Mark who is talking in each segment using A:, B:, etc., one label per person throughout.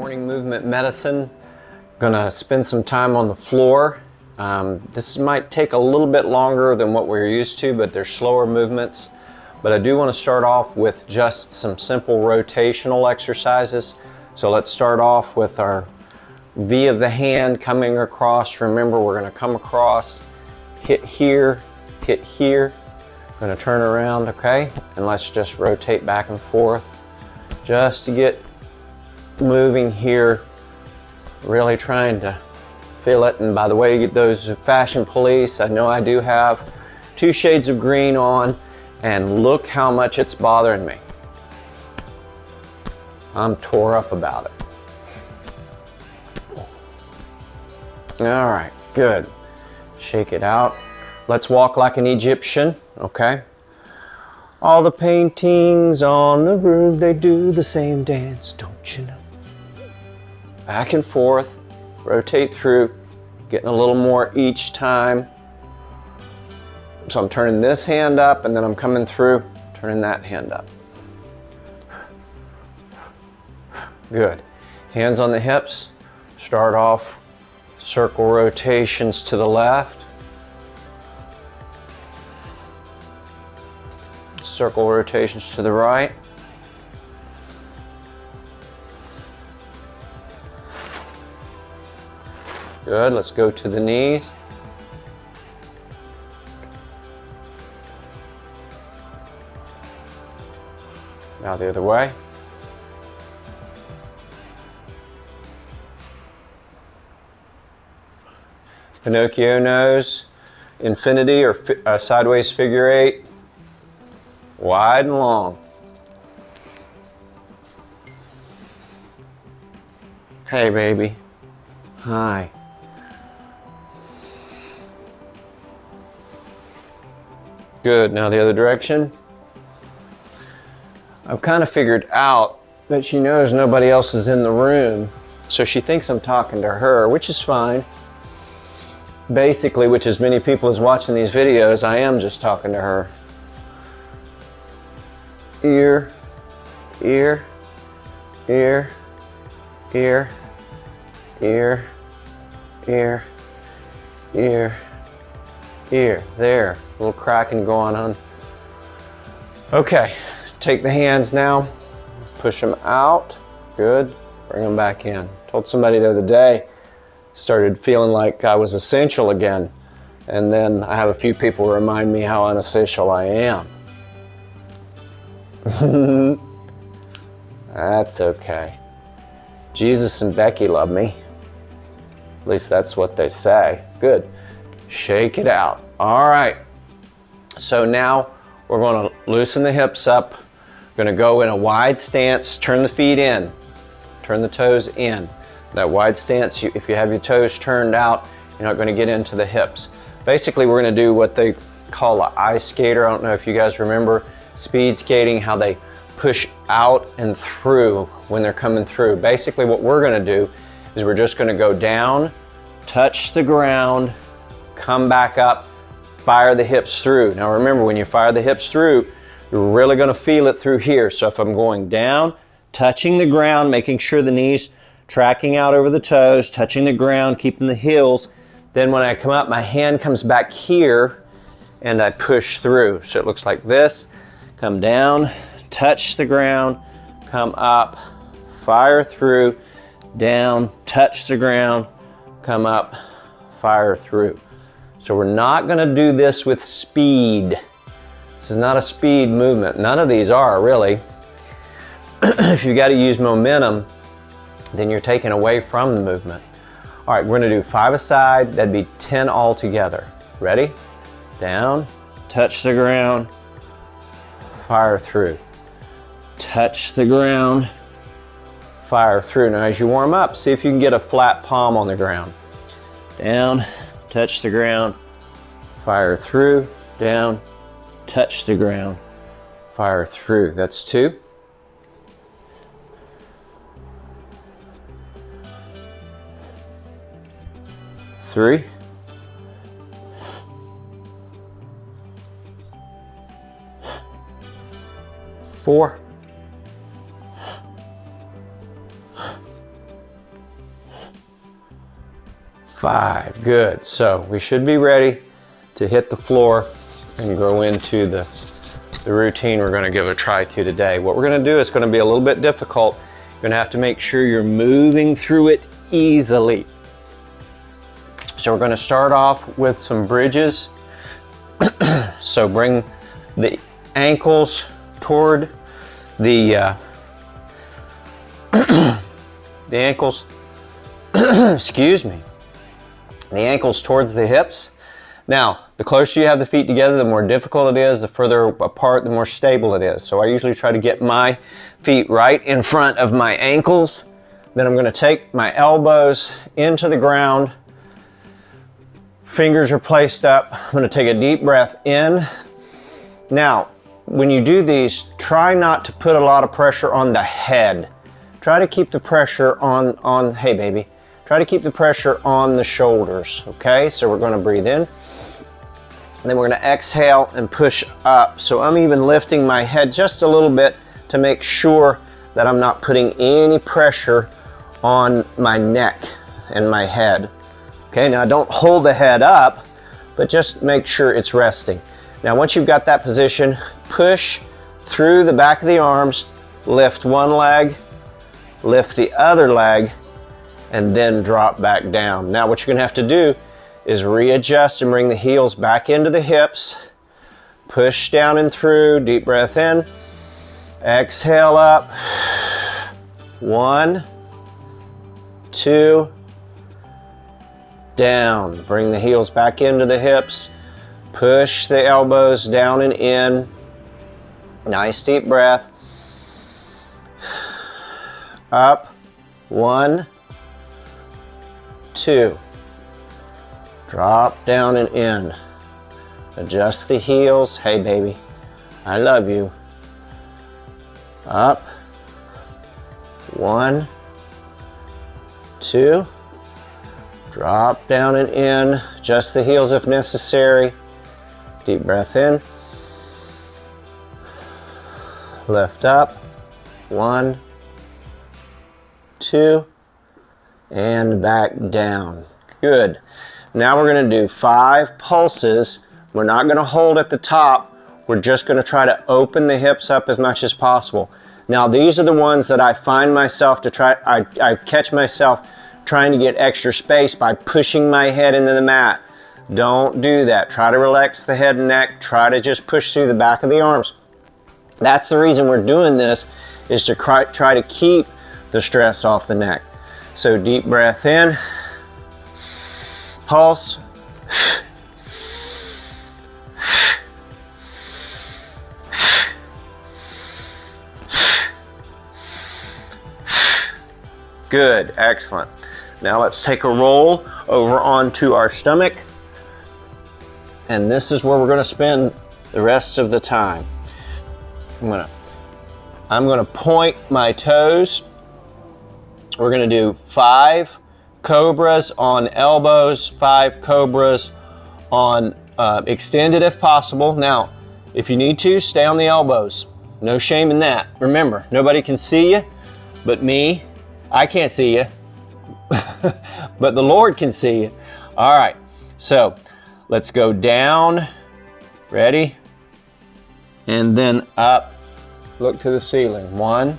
A: Morning movement medicine. Gonna spend some time on the floor. This might take a little bit longer than what we're used to, but they're slower movements. But I do want to start off with just some simple rotational exercises. So let's start off with our V of the hand coming across. Remember, we're going to come across, hit here, going to turn around, okay? And let's just rotate back and forth just to get moving here, really trying to feel it. And by the way, those fashion police, I know I do have 2 shades of green on, and look how much it's bothering me. I'm tore up about it. All right, good. Shake it out. Let's walk like an Egyptian, okay? All the paintings on the roof, they do the same dance, don't you know? Back and forth, rotate through, getting a little more each time. So I'm turning this hand up and then I'm coming through, turning that hand up. Good. Hands on the hips. Start off circle rotations to the left. Circle rotations to the right. Good. Let's go to the knees. Now the other way. Pinocchio nose, infinity or sideways figure 8, wide and long. Hey baby, hi. Good, now the other direction. I've kind of figured out that she knows nobody else is in the room, so she thinks I'm talking to her, which is fine. Basically, which as many people as watching these videos, I am just talking to her. Ear, ear, ear, ear, ear, ear, ear, ear. There, a little cracking going on. Okay, take the hands now, push them out. Good, bring them back in. Told somebody the other day, started feeling like I was essential again. And then I have a few people remind me how unessential I am. That's okay. Jesus and Becky love me. At least that's what they say. Good. Shake it out. All right. So now we're going to loosen the hips up. We're going to go in a wide stance. Turn the feet in. Turn the toes in. That wide stance, if you have your toes turned out, you're not going to get into the hips. Basically, we're going to do what they call an ice skater. I don't know if you guys remember speed skating, how they push out and through when they're coming through. Basically, what we're going to do is we're just going to go down, touch the ground, come back up, fire the hips through. Now remember, when you fire the hips through, you're really going to feel it through here. So if I'm going down, touching the ground, making sure the knees tracking out over the toes, touching the ground, keeping the heels. Then when I come up, my hand comes back here and I push through. So it looks like this. Come down, touch the ground, come up, fire through, down, touch the ground, come up, fire through. So we're not going to do this with speed. This is not a speed movement. None of these are really. If you've got to use momentum, then you're taken away from the movement. All right, we're going to do 5 a side. That'd be 10 all together. Ready? Down, touch the ground, fire through. Touch the ground, fire through. Now as you warm up, see if you can get a flat palm on the ground. Down, touch the ground, fire through, down, touch the ground, fire through. That's 2. 3, 4, 5. Good. So we should be ready to hit the floor and go into the routine we're going to give a try to today. What we're going to do is going to be a little bit difficult. You're going to have to make sure you're moving through it easily. So we're going to start off with some bridges. So bring the ankles toward the ankles, excuse me, the ankles towards the hips. Now, the closer you have the feet together, the more difficult it is. The further apart, the more stable it is. So I usually try to get my feet right in front of my ankles. Then I'm going to take my elbows into the ground. Fingers are placed up. I'm going to take a deep breath in. Now, when you do these, try not to put a lot of pressure on the head. Try to keep the pressure on, hey baby, try to keep the pressure on the shoulders, okay? So we're going to breathe in. Then we're going to exhale and push up. So I'm even lifting my head just a little bit to make sure that I'm not putting any pressure on my neck and my head. Okay, now don't hold the head up, but just make sure it's resting. Now once you've got that position, push through the back of the arms, lift one leg, lift the other leg, and then drop back down. Now what you're going to have to do is readjust and bring the heels back into the hips. Push down and through, deep breath in. Exhale up. 1, 2, down. Bring the heels back into the hips. Push the elbows down and in. Nice deep breath. Up. 1, 2. Drop down and in. Adjust the heels. Hey baby, I love you. Up. 1, 2. Drop down and in. Adjust the heels if necessary. Deep breath in. Lift up. 1, 2. And back down. Good. Now we're going to do 5 pulses. We're not going to hold at the top. We're just going to try to open the hips up as much as possible. Now these are the ones that I find myself to try, I catch myself trying to get extra space by pushing my head into the mat. Don't do that. Try to relax the head and neck. Try to just push through the back of the arms. That's the reason we're doing this, is to try to keep the stress off the neck. So deep breath in. Pulse. Good, excellent. Now let's take a roll over onto our stomach. And this is where we're going to spend the rest of the time. I'm gonna point my toes. We're going to do 5 cobras on elbows, 5 cobras on extended if possible. Now, if you need to, stay on the elbows. No shame in that. Remember, nobody can see you but me. I can't see you, but the Lord can see you. All right, so let's go down. Ready? And then up. Look to the ceiling. 1,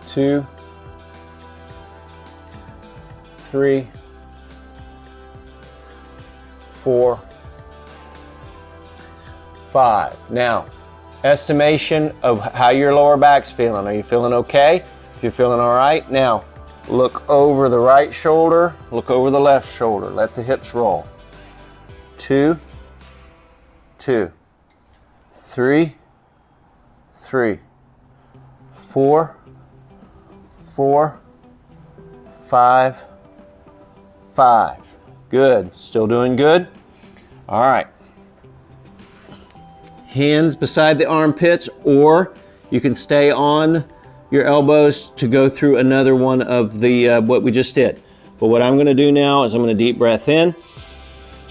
A: 2, 3, 4, 5. Now, estimation of how your lower back's feeling. Are you feeling okay? If you're feeling all right, now look over the right shoulder, look over the left shoulder. Let the hips roll. 2, 2, 3, 3, 4, 4, 5, 5. Good. Still doing good? All right. Hands beside the armpits, or you can stay on your elbows to go through another one of the what we just did. But what I'm going to do now is I'm going to deep breath in,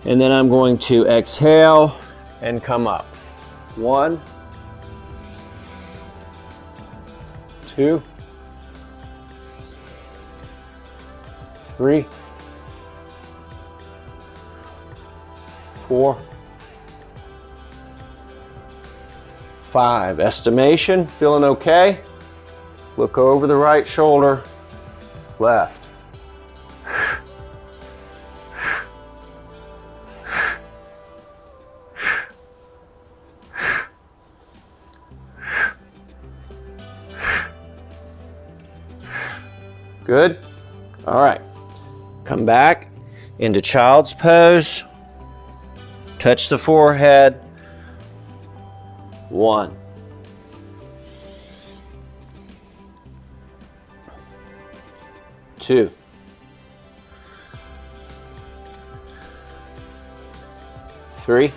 A: and then I'm going to exhale and come up. 1, 2, 3, 4, 5. Estimation, feeling okay? Look over the right shoulder, left. Good. All right. Come back into child's pose. Touch the forehead. 1. 2. 3.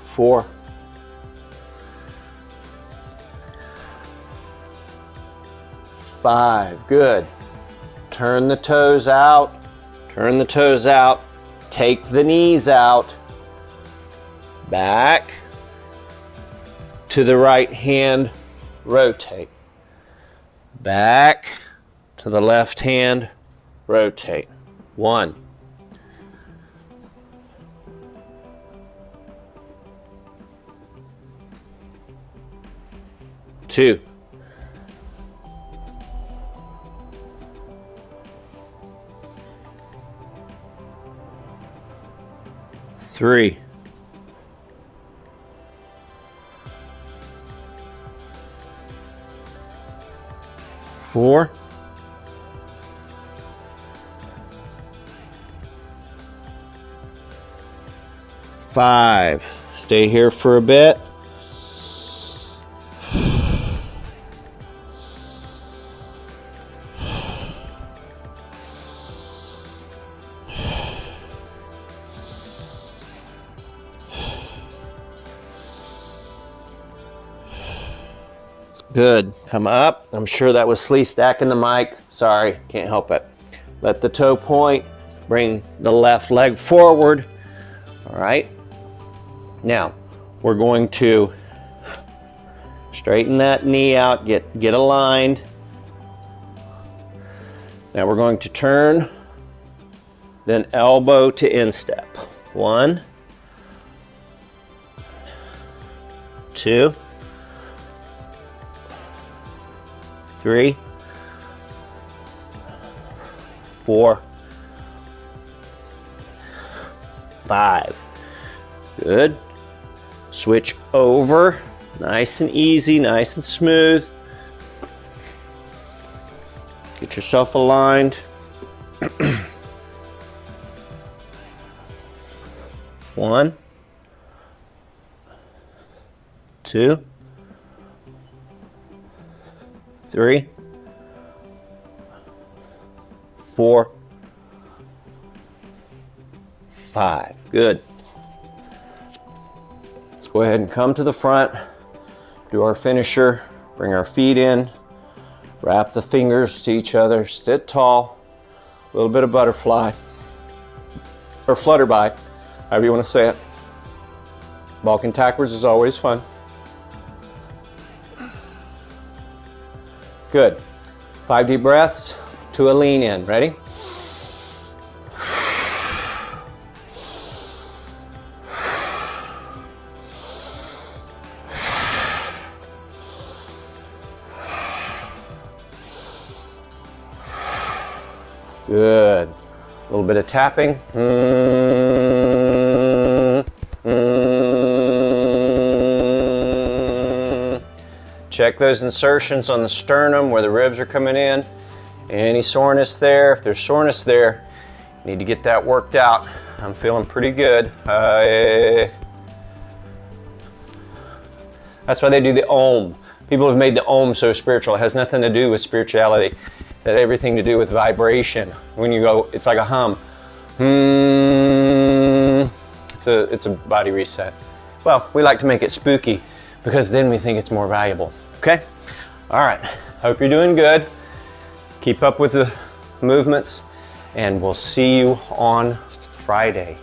A: 4. 5. Good. Turn the toes out. Turn the toes out. Take the knees out. Back to the right hand. Rotate. Back to the left hand. Rotate. 1. 2. 3. 4. 5. Stay here for a bit. Good. Come up. I'm sure that was Slee stacking the mic. Sorry, can't help it. Let the toe point. Bring the left leg forward. All right. Now, we're going to straighten that knee out, get aligned. Now we're going to turn, then elbow to instep. 1, 2, 3, 4, 5. Good. Switch over. Nice and easy, nice and smooth. Get yourself aligned. 1, 2, 3, 4, 5. Good. Let's go ahead and come to the front, do our finisher, bring our feet in, wrap the fingers to each other, sit tall, a little bit of butterfly, or flutterby, however you want to say it. Balkan backwards is always fun. Good. 5 deep breaths to a lean in. Ready? Good. A little bit of tapping. Check those insertions on the sternum where the ribs are coming in. Any soreness there? If there's soreness there, you need to get that worked out. I'm feeling pretty good. That's why they do the Om. People have made the Om so spiritual. It has nothing to do with spirituality. It had everything to do with vibration. When you go, it's like a hum. It's a body reset. Well, we like to make it spooky because then we think it's more valuable. Okay? All right. Hope you're doing good. Keep up with the movements, and we'll see you on Friday.